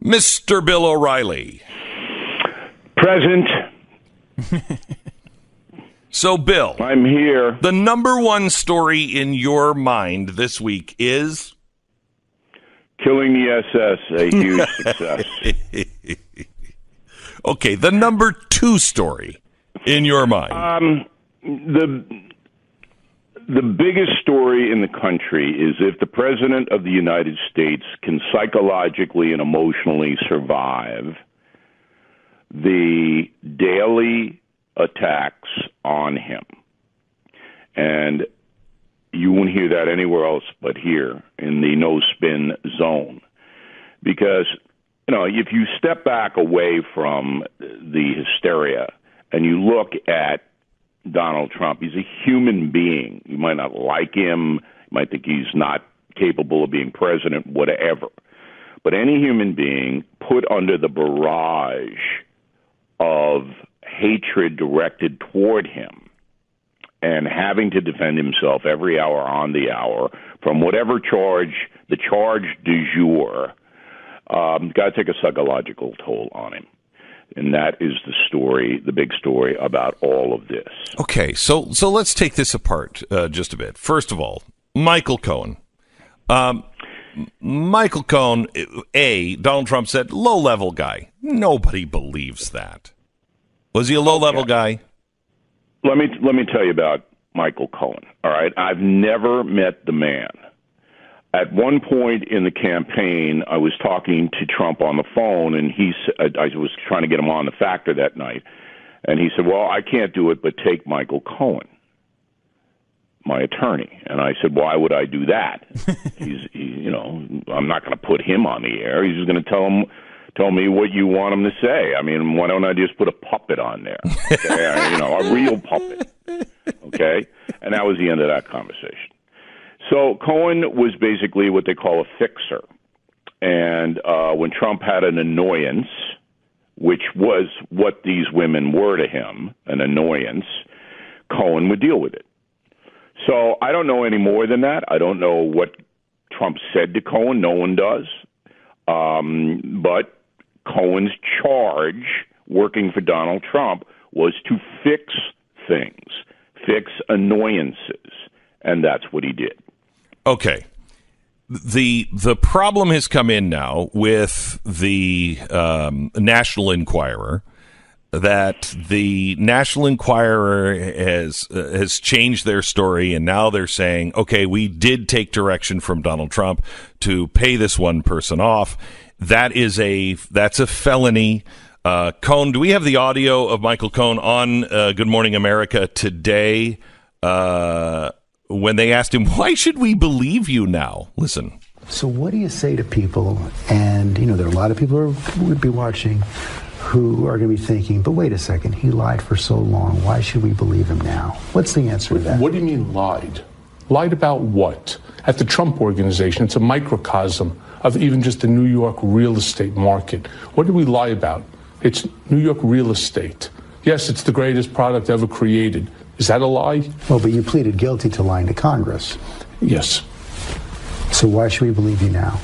Mr. Bill O'Reilly. Present. So, Bill, I'm here. The number one story in your mind this week is? Killing the SS, a huge success. Okay, the number two story in your mind. The biggest story in the country is if the President of the United States can psychologically and emotionally survive the daily attacks on him. And you won't hear that anywhere else but here in the no-spin zone. Because, if you step back away from the hysteria and you look at Donald Trump, he's a human being. You might not like him, you might think he's not capable of being president, whatever. But any human being put under the barrage of hatred directed toward him and having to defend himself every hour on the hour from whatever charge, the charge du jour, got to take a psychological toll on him. And that is the story, the big story about all of this. Okay, so let's take this apart just a bit. First of all, Michael Cohen. Michael Cohen, Donald Trump said, low-level guy. Nobody believes that. Was he a low-level guy? Let me tell you about Michael Cohen, all right? I've never met the man. At one point in the campaign, I was talking to Trump on the phone, and I was trying to get him on the Factor that night, and he said, well, I can't do it, but take Michael Cohen, my attorney. And I said, why would I do that? I'm not going to put him on the air. He's just going to tell me what you want him to say. I mean, why don't I just put a puppet on there? Okay? A real puppet. Okay? And that was the end of that conversation. So Cohen was basically what they call a fixer. And when Trump had an annoyance, which was what these women were to him, an annoyance, Cohen would deal with it. So I don't know any more than that. I don't know what Trump said to Cohen. No one does. But Cohen's charge, working for Donald Trump, was to fix things, fix annoyances, and that's what he did. Okay. The problem has come in now with the National Enquirer, that the National Enquirer has changed their story, and now they're saying, okay, we did take direction from Donald Trump to pay this one person off. That's a felony. Cohen, do we have the audio of Michael Cohen on Good Morning America today when they asked him, why should we believe you now? Listen. So what do you say to people? And, there are a lot of people who would be watching who are going to be thinking, but wait a second, he lied for so long. Why should we believe him now? What's the answer to that? What do you mean lied? Lied about what? At the Trump Organization, it's a microcosm of even just the New York real estate market. What did we lie about? It's New York real estate. Yes, it's the greatest product ever created. Is that a lie? Well, but you pleaded guilty to lying to Congress. Yes. So why should we believe you now?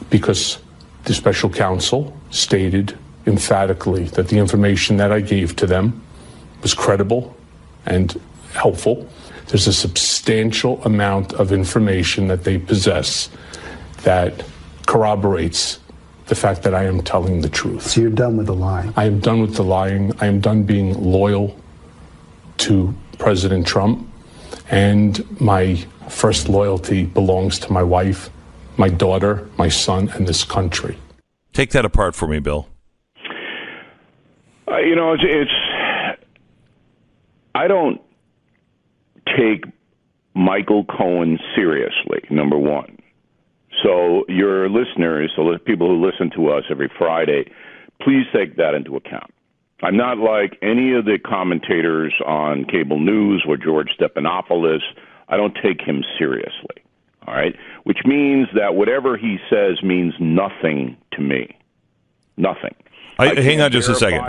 Because the special counsel stated emphatically that the information that I gave to them was credible and helpful. There's a substantial amount of information that they possess that corroborates the fact that I am telling the truth. So you're done with the lying? I am done with the lying. I am done being loyal to President Trump. And my first loyalty belongs to my wife, my daughter, my son, and this country. Take that apart for me, Bill. I don't take Michael Cohen seriously, number one. So your listeners, so people who listen to us every Friday, please take that into account. I'm not like any of the commentators on cable news or George Stephanopoulos. I don't take him seriously, all right? Which means that whatever he says means nothing to me. Nothing. Hang on just a second.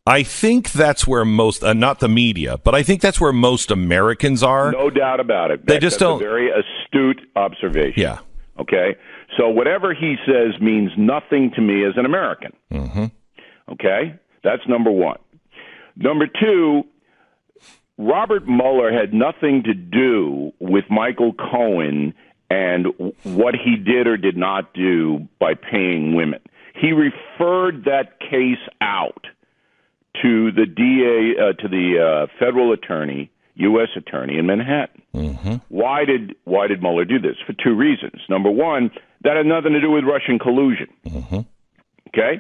I think that's where most, not the media, but I think that's where most Americans are. No doubt about it. That's a very astute observation. Yeah. Okay? So whatever he says means nothing to me as an American. Mm-hmm. Okay? That's number one. Number two, Robert Mueller had nothing to do with Michael Cohen and what he did or did not do by paying women. He referred that case out to the DA, to the federal attorney, U.S. attorney in Manhattan. Mm-hmm. Why did Mueller do this? For two reasons. Number one, that had nothing to do with Russian collusion. Mm-hmm. Okay?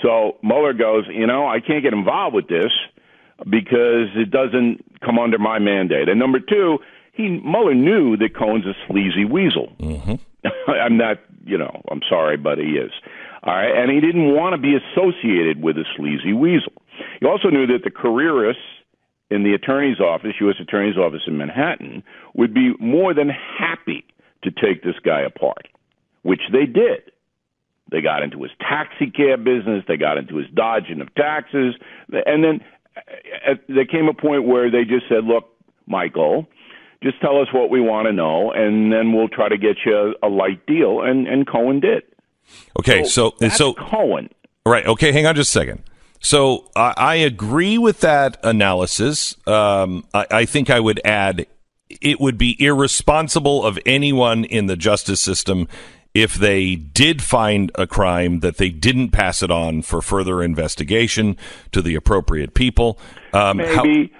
So Mueller goes, I can't get involved with this because it doesn't come under my mandate. And number two, Mueller knew that Cohen's a sleazy weasel. Mm-hmm. I'm not, I'm sorry, but he is. All right, and he didn't want to be associated with a sleazy weasel. He also knew that the careerists in the attorney's office, U.S. Attorney's Office in Manhattan, would be more than happy to take this guy apart, which they did. They got into his taxi cab business. They got into his dodging of taxes. And then there came a point where they just said, look, Michael, just tell us what we want to know, and then we'll try to get you a light deal. And Cohen did. Okay, so Cohen. Right. Okay, hang on just a second. So I agree with that analysis. I think I would add it would be irresponsible of anyone in the justice system if they did find a crime that they didn't pass it on for further investigation to the appropriate people. Maybe,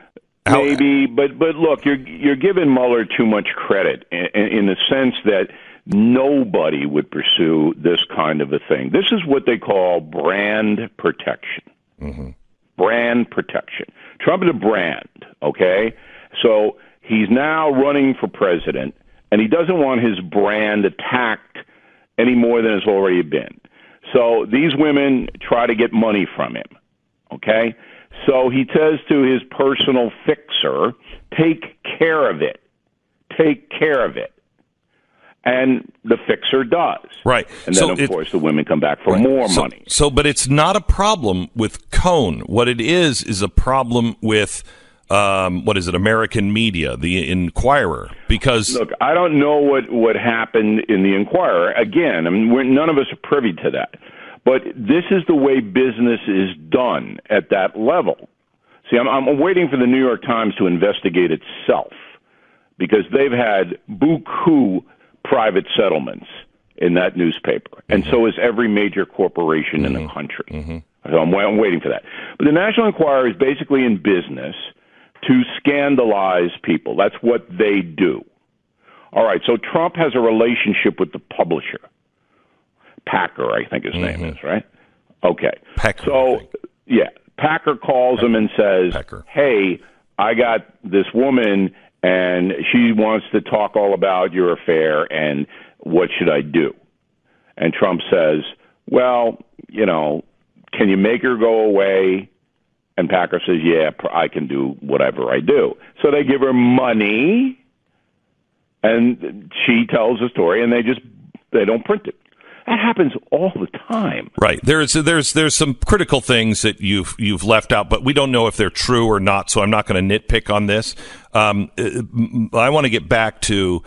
but look, you're giving Mueller too much credit in the sense that nobody would pursue this kind of a thing. This is what they call brand protection. Mm-hmm. Brand protection. Trump is a brand, okay? So he's now running for president, and he doesn't want his brand attacked any more than it's already been. So these women try to get money from him, okay? So he says to his personal fixer, take care of it. Take care of it. And the fixer does. Right. And then, of course, the women come back for more money. But it's not a problem with Cohen. What it is a problem with, American media, the Inquirer. Because look, I don't know what happened in the Inquirer. Again, I mean, none of us are privy to that. But this is the way business is done at that level. See, I'm waiting for the New York Times to investigate itself because they've had beaucoup private settlements in that newspaper, and so is every major corporation in the country. Mm-hmm. So I'm waiting for that. But the National Enquirer is basically in business to scandalize people. That's what they do. All right, so Trump has a relationship with the publisher. Packer, I think his name is, right? Okay. Pecker, so, yeah, Packer calls him and says, hey, I got this woman and she wants to talk all about your affair, and what should I do? And Trump says, well, can you make her go away? And Packer says, yeah, I can do whatever I do. So they give her money, and she tells the story, and they don't print it. That happens all the time. Right. There's some critical things that you've left out, but we don't know if they're true or not, so I'm not going to nitpick on this. I want to get back to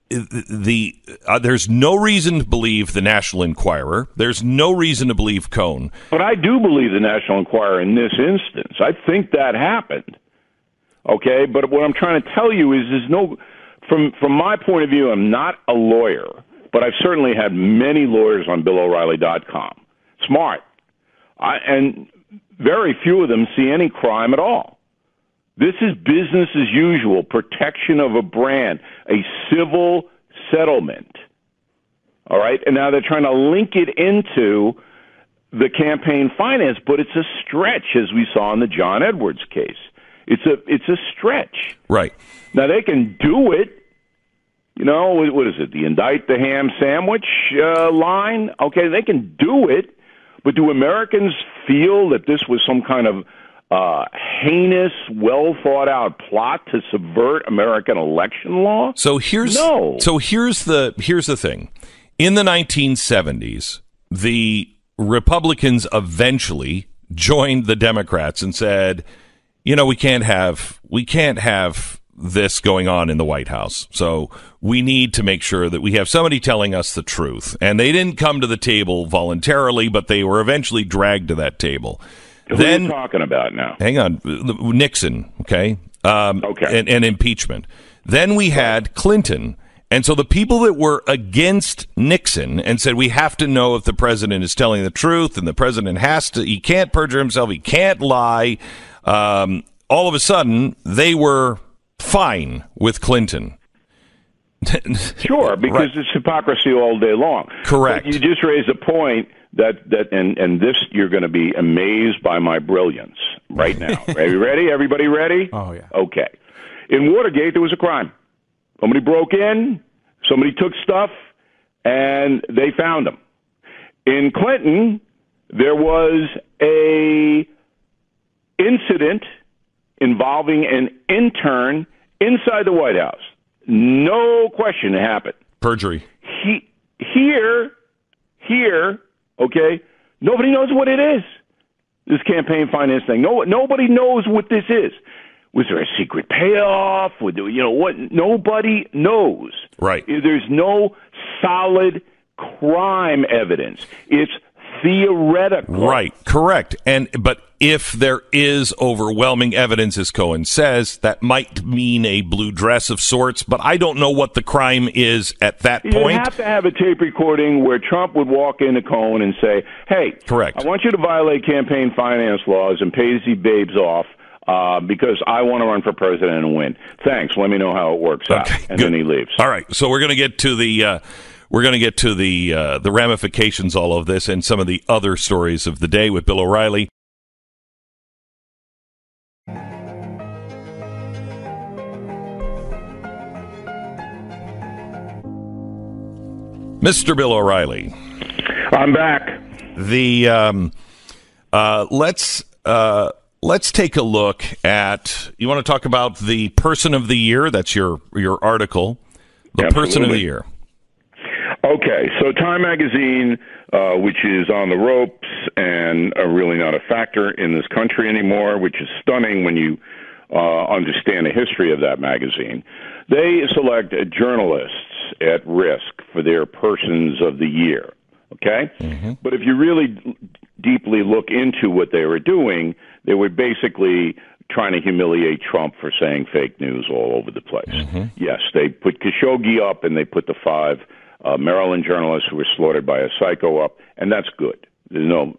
there's no reason to believe the National Enquirer. There's no reason to believe Cohen. But I do believe the National Enquirer in this instance. I think that happened. Okay? But what I'm trying to tell you is from my point of view, I'm not a lawyer, but I've certainly had many lawyers on BillO'Reilly.com. Smart. And very few of them see any crime at all. This is business as usual, protection of a brand, a civil settlement. All right? And now they're trying to link it into the campaign finance, but it's a stretch, as we saw in the John Edwards case. It's a stretch. Right. Now, they can do it. What is it, the indict the ham sandwich line? Okay, they can do it, but do Americans feel that this was some kind of heinous, well-thought-out plot to subvert American election law? So here's the thing. In the 1970s, the Republicans eventually joined the Democrats and said, we can't have this going on in the White House. So we need to make sure that we have somebody telling us the truth. And they didn't come to the table voluntarily, but they were eventually dragged to that table. Who are you talking about now? Hang on. Nixon, okay? Okay. And impeachment. Then we had Clinton. And so the people that were against Nixon and said we have to know if the president is telling the truth, and the president he can't perjure himself, he can't lie. All of a sudden, they were fine with Clinton. Sure, because right. It's hypocrisy all day long. Correct. But you just raised a point and this, you're going to be amazed by my brilliance right now. Are you ready? Everybody ready? Oh, yeah. Okay. In Watergate, there was a crime. Somebody broke in, somebody took stuff, and they found them. In Clinton, there was a incident involving an intern inside the White House. No question it happened. Perjury. Here, okay, nobody knows what it is, this campaign finance thing. Nobody knows what this is. Was there a secret payoff? What? Nobody knows. Right. There's no solid crime evidence. It's theoretical. Right. Correct. But if there is overwhelming evidence, as Cohen says, that might mean a blue dress of sorts, but I don't know what the crime is at that point. You have to have a tape recording where Trump would walk into Cohen and say, hey, correct. I want you to violate campaign finance laws and pay these babes off because I want to run for president and win. Thanks. Let me know how it works out. And good. Then he leaves. All right. So we're going to get to the the ramifications, all of this, and some of the other stories of the day with Bill O'Reilly. Mr. Bill O'Reilly. I'm back. Let's take a look at. You want to talk about the Person of the Year? That's your article. The Absolutely. Person of the Year. Okay, so Time Magazine, which is on the ropes and really not a factor in this country anymore, which is stunning when you understand the history of that magazine, they select journalists at risk for their Persons of the Year, okay? Mm-hmm. But if you really deeply look into what they were doing, they were basically trying to humiliate Trump for saying fake news all over the place. Mm-hmm. Yes, they put Khashoggi up and they put the 5 Maryland journalists who were slaughtered by a psycho up, and that's good.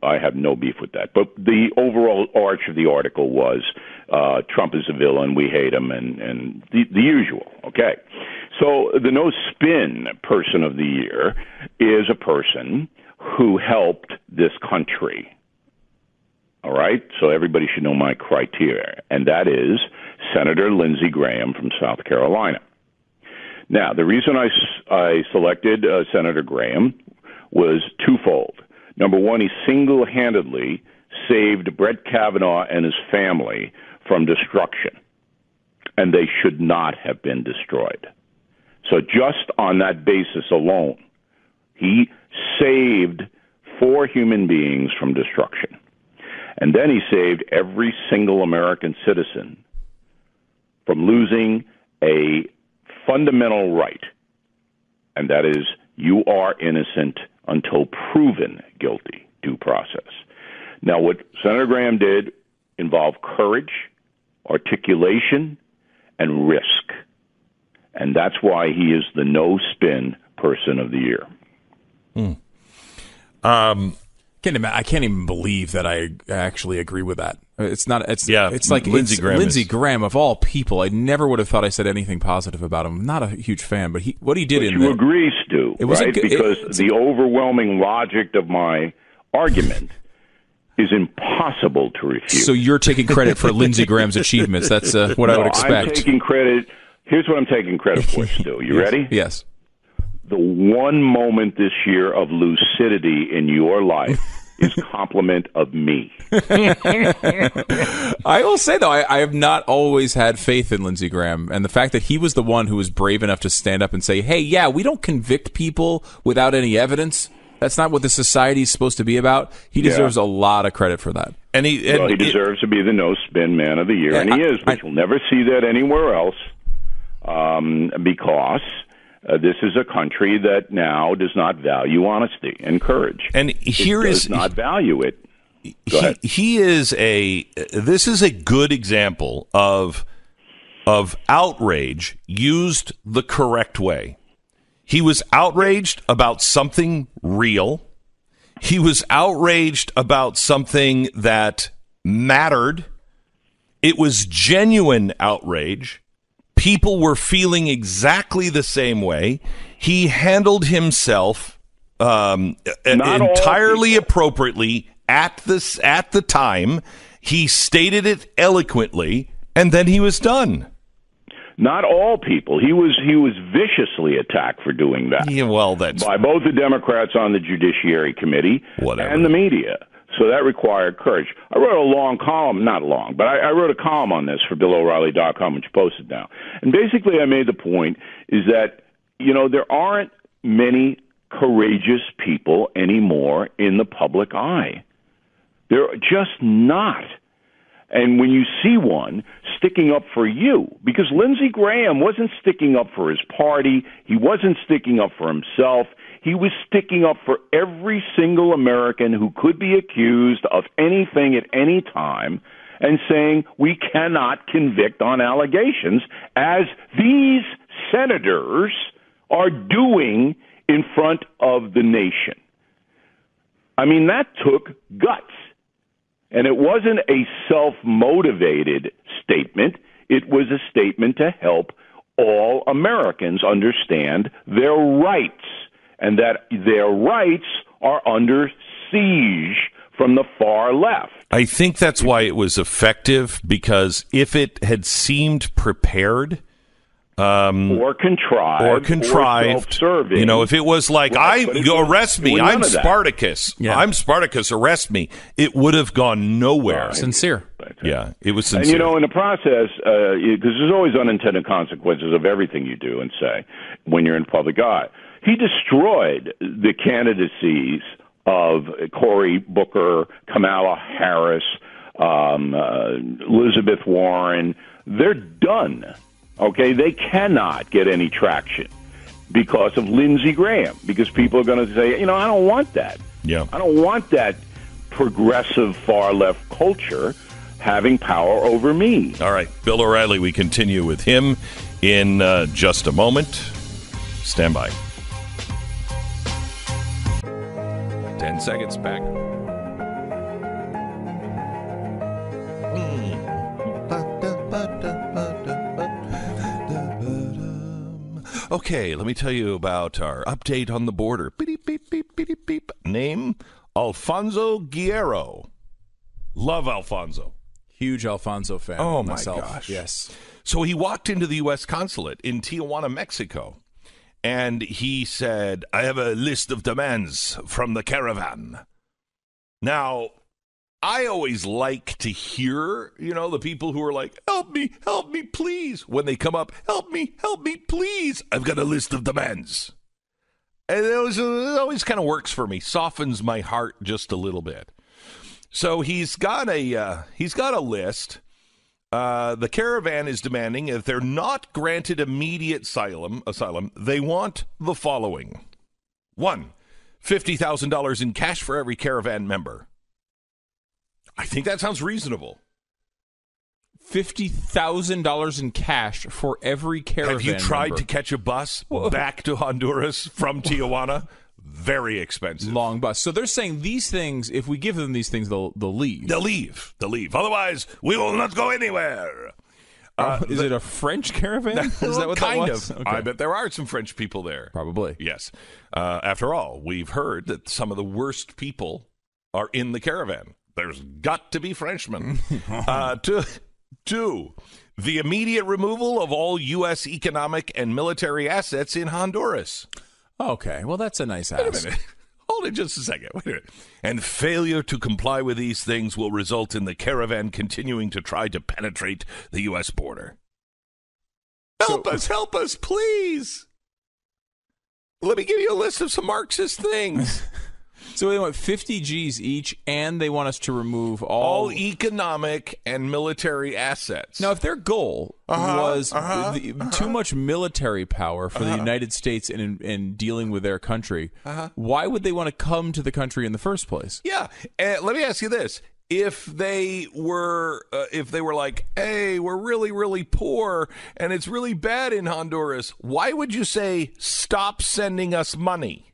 I have no beef with that. But the overall arch of the article was Trump is a villain, we hate him, and the usual. Okay. So the no spin Person of the Year is a person who helped this country. All right? So everybody should know my criteria, and that is Senator Lindsey Graham from South Carolina. Now, the reason I selected Senator Graham was twofold. Number one, he single-handedly saved Brett Kavanaugh and his family from destruction, and they should not have been destroyed. So just on that basis alone, he saved 4 human beings from destruction. And then he saved every single American citizen from losing a fundamental right, and that is you are innocent until proven guilty, due process. Now, what Senator Graham did involved courage, articulation, and risk, and that's why he is the no-spin Person of the Year. I can't even believe that I actually agree with that. It's not. It's like Lindsey Graham of all people. I never would have thought I said anything positive about him. I'm not a huge fan, but what he did you agree, Stu, right? Because the overwhelming logic of my argument is impossible to refute. So you're taking credit for Lindsey Graham's achievements. That's what I would expect. I'm taking credit. Here's what I'm taking credit for, Stu. You ready? Yes. The one moment this year of lucidity in your life is compliment of me. I will say, though, I have not always had faith in Lindsey Graham. And the fact that he was the one who was brave enough to stand up and say, hey, yeah, we don't convict people without any evidence. That's not what the society is supposed to be about. He deserves a lot of credit for that. He deserves to be the no-spin man of the year, and he is, but you'll never see that anywhere else. because this is a country that now does not value honesty and courage. And here does not value it. This is a good example of outrage used the correct way. He was outraged about something real. He was outraged about something that mattered. It was genuine outrage. People were feeling exactly the same way. He handled himself entirely appropriately at the time. He stated it eloquently, and then he was done. Not all people. He was viciously attacked for doing that. Yeah, well, that's by both the Democrats on the Judiciary Committee and the media. So that required courage. I wrote a long column, not long, but I wrote a column on this for BillO'Reilly.com, which posted now. And basically I made the point is that, there aren't many courageous people anymore in the public eye. They're just not. And when you see one sticking up for you, because Lindsey Graham wasn't sticking up for his party, he wasn't sticking up for himself, he was sticking up for every single American who could be accused of anything at any time and saying we cannot convict on allegations, as these senators are doing in front of the nation. I mean, that took guts. And it wasn't a self-motivated statement. It was a statement to help all Americans understand their rights, and that their rights are under siege from the far left. I think that's why it was effective, because if it had seemed prepared or contrived, self-serving, if it was like, arrest me, I'm Spartacus, arrest me, it would have gone nowhere. Right. Sincere. Yeah, it was sincere. And, in the process, because there's always unintended consequences of everything you do and say when you're in public eye, he destroyed the candidacies of Cory Booker, Kamala Harris, Elizabeth Warren. They're done. Okay, they cannot get any traction because of Lindsey Graham, because people are going to say, I don't want that. Yeah. I don't want that progressive far-left culture having power over me. All right, Bill O'Reilly, we continue with him in just a moment. Stand by. 10 seconds back. Okay, let me tell you about our update on the border. Beep, beep, beep, beep, beep. Name, Alfonso Guerrero. Love Alfonso. Huge Alfonso fan. Oh, myself. My gosh. Yes. So he walked into the U.S. consulate in Tijuana, Mexico, and he said, I have a list of demands from the caravan. Now, I always like to hear, the people who are like, help me, please. When they come up, help me, please. I've got a list of demands. And it always kind of works for me, softens my heart just a little bit. So he's got a list. The caravan is demanding, if they're not granted immediate asylum, they want the following. 1, $50,000 in cash for every caravan member. I think that sounds reasonable. $50,000 in cash for every caravan member. Have you tried member to catch a bus back to Honduras from Tijuana? Very expensive. Long bus. So they're saying these things, if we give them these things, they'll leave. They'll leave. Otherwise, we will not go anywhere. Is it a French caravan? Is that what kind that was? of. Okay. I bet there are some French people there. Probably. Yes. After all, we've heard that some of the worst people are in the caravan. There's got to be Frenchmen. Two, the immediate removal of all U.S. economic and military assets in Honduras. Okay, well, that's a nice ask. Wait a minute. Hold it just a second. Wait a minute. And failure to comply with these things will result in the caravan continuing to try to penetrate the U.S. border. Help us, please. Let me give you a list of some Marxist things. So they want 50 G's each, and they want us to remove all economic and military assets. Now, if their goal was too much military power for the United States in dealing with their country, why would they want to come to the country in the first place? Yeah. Let me ask you this. If they were like, hey, we're really, really poor and it's really bad in Honduras, why would you say, stop sending us money?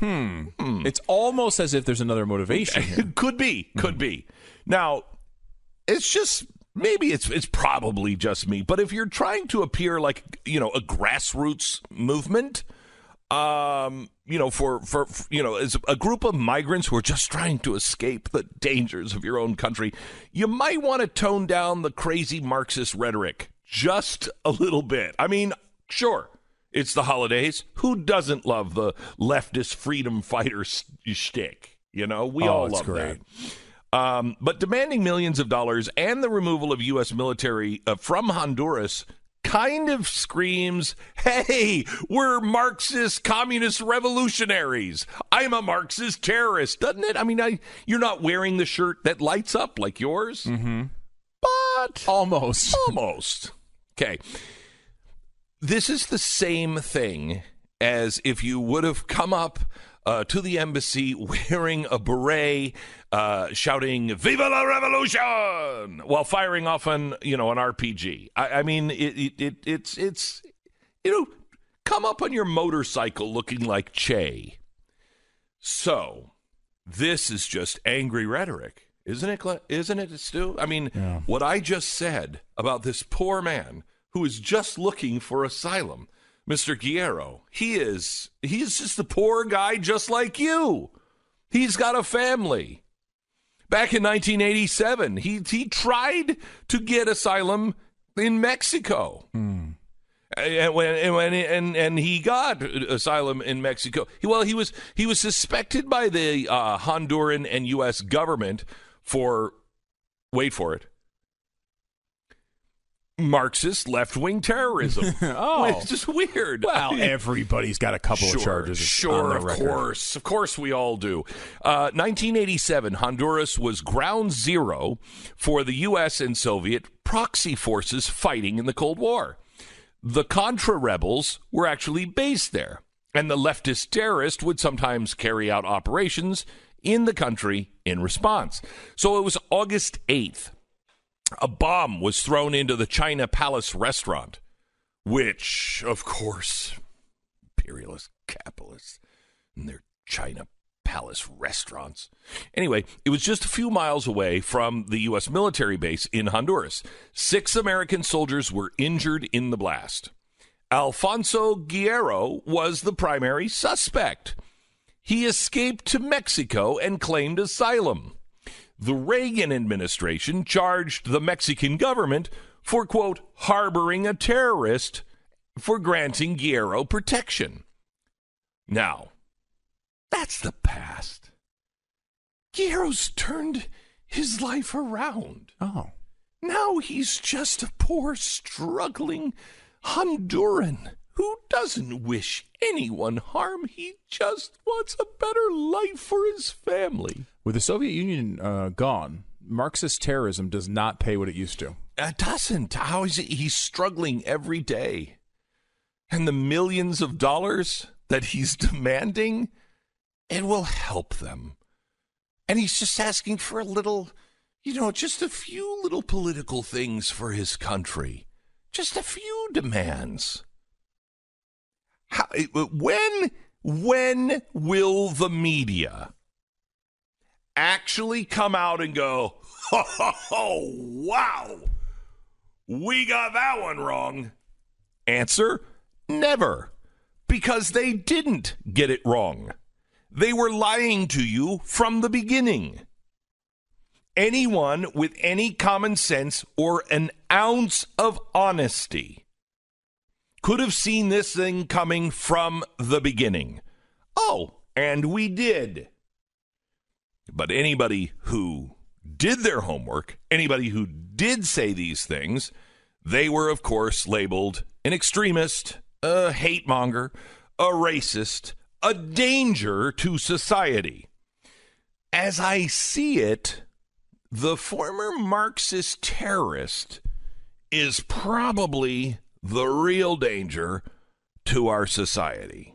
It's almost as if there's another motivation here. Could be. Now, it's just, maybe it's probably just me, but if you're trying to appear like, a grassroots movement, for as a group of migrants who are just trying to escape the dangers of your own country, you might want to tone down the crazy Marxist rhetoric just a little bit. I mean, sure, it's the holidays. Who doesn't love the leftist freedom fighter shtick? We all love great. that. But demanding millions of dollars and the removal of U.S. military from Honduras kind of screams, hey, we're Marxist communist revolutionaries. I'm a Marxist terrorist, doesn't it? I mean, you're not wearing the shirt that lights up like yours, but almost. Okay. This is the same thing as if you would have come up to the embassy wearing a beret, shouting "Viva la Revolution" while firing off an RPG. I mean, it's come up on your motorcycle looking like Che. So this is just angry rhetoric, isn't it? Isn't it, Stu? I mean, What I just said about this poor man who is just looking for asylum, Mr. Guerrero, he's just a poor guy just like you. He's got a family. Back in 1987, he tried to get asylum in Mexico. And he got asylum in Mexico. He was suspected by the Honduran and U.S. government for, wait for it, Marxist left-wing terrorism. It's just weird. Well, everybody's got a couple of charges. Sure, of course we all do. 1987, Honduras was ground zero for the U.S. and Soviet proxy forces fighting in the Cold War. The Contra rebels were actually based there, and the leftist terrorists would sometimes carry out operations in the country in response. So it was August 8th. A bomb was thrown into the China Palace restaurant, which, of course, imperialist capitalists and their China Palace restaurants. Anyway, it was just a few miles away from the U.S. military base in Honduras. 6 American soldiers were injured in the blast. Alfonso Guerrero was the primary suspect. He escaped to Mexico and claimed asylum. The Reagan administration charged the Mexican government for, quote, harboring a terrorist for granting Guerrero protection. Now, that's the past. Guerrero's turned his life around. Oh. Now he's just a poor, struggling Honduran who doesn't wish anyone harm. He just wants a better life for his family. With the Soviet Union gone, Marxist terrorism does not pay what it used to. It doesn't. How is it? He's struggling every day. And the millions of dollars that he's demanding, it will help them. And he's just asking for a little, just a few little political things for his country. Just a few demands. When will the media actually come out and go, oh, wow, we got that one wrong? Answer, never, because they didn't get it wrong. They were lying to you from the beginning. Anyone with any common sense or an ounce of honesty could have seen this thing coming from the beginning. Oh, and we did. But anybody who did their homework, anybody who did say these things, they were, of course, labeled an extremist, a hate monger, a racist, a danger to society. As I see it, the former Marxist terrorist is probably the real danger to our society.